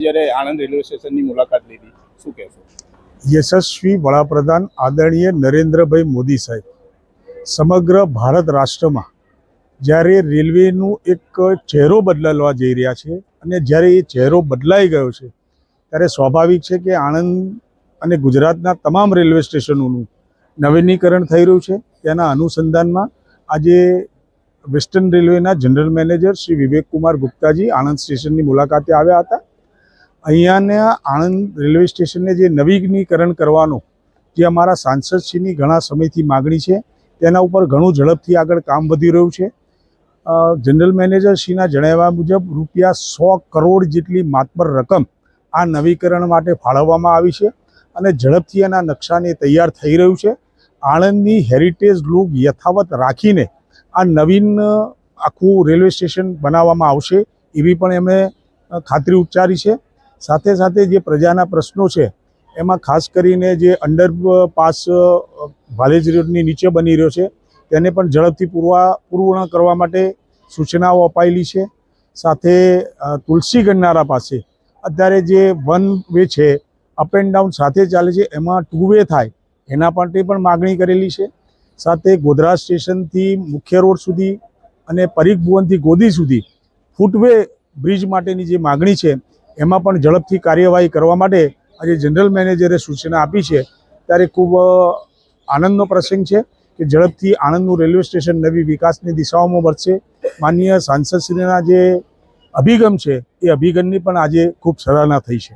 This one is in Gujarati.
જ્યારે આણંદ રેલવે સ્ટેશનની મુલાકાત લીધી, શું કહેશો? યશસ્વી વડાપ્રધાન આદરણીય નરેન્દ્રભાઈ મોદી સાહેબ સમગ્ર ભારત રાષ્ટ્રમાં જ્યારે રેલવેનું એક ચહેરો બદલાવા જઈ રહ્યા છે અને જ્યારે એ ચહેરો બદલાઈ ગયો છે ત્યારે સ્વાભાવિક છે કે આણંદ અને ગુજરાતના તમામ રેલવે સ્ટેશનોનું નવીનીકરણ થઈ રહ્યું છે। તેના અનુસંધાનમાં આજે વેસ્ટર્ન રેલવેના જનરલ મેનેજર શ્રી વિવેકકુમાર ગુપ્તાજી આણંદ સ્ટેશનની મુલાકાતે આવ્યા હતા। અહીંયાના આણંદ રેલવે સ્ટેશનને જે નવીનીકરણ કરવાનો જે અમારા સાંસદશ્રીની ઘણા સમયથી માગણી છે તેના ઉપર ઘણું ઝડપથી આગળ કામ વધી રહ્યું છે। જનરલ મેનેજરશ્રીના જણાવ્યા મુજબ ₹100 કરોડ જેટલી માતબર રકમ આ નવીકરણ માટે ફાળવવામાં આવી છે અને ઝડપથી એના નકશાને તૈયાર થઈ રહ્યું છે। આણંદની હેરિટેજ લુક યથાવત રાખીને આ નવીન આખું રેલવે સ્ટેશન બનાવવામાં આવશે એવી પણ એમણે ખાતરી ઉચ્ચારી છે। સાથે સાથે જે પ્રજાના પ્રશ્નો છે એમાં ખાસ કરીને જે અંડરપાસ ભાલેજ રોડની નીચે બની રહ્યો છે તેને પણ ઝડપથી પૂર્ણ કરવા માટે સૂચનાઓ અપાયેલી છે। સાથે તુલસી ગન્નારા પાસે અત્યારે જે વન વે છે અપ એન્ડ ડાઉન સાથે ચાલે છે એમાં 2 વે થાય એના માટે પણ માગણી કરેલી છે। સાથે ગોધરા સ્ટેશનથી મુખ્ય રોડ સુધી અને પરીખ ભુવનથી ગોદી સુધી ફૂટવે બ્રિજ માટેની જે માગણી છે એમાં પણ ઝડપથી કાર્યવાહી કરવા માટે આજે જનરલ મેનેજરે સૂચના આપી છે। ત્યારે ખૂબ આનંદનો પ્રસંગ છે કે ઝડપથી આણંદનું રેલવે સ્ટેશન નવી વિકાસની દિશાઓમાં વધશે। માનનીય સાંસદશ્રીના જે અભિગમ છે એ અભિગમની પણ આજે ખૂબ સરાહના થઈ છે।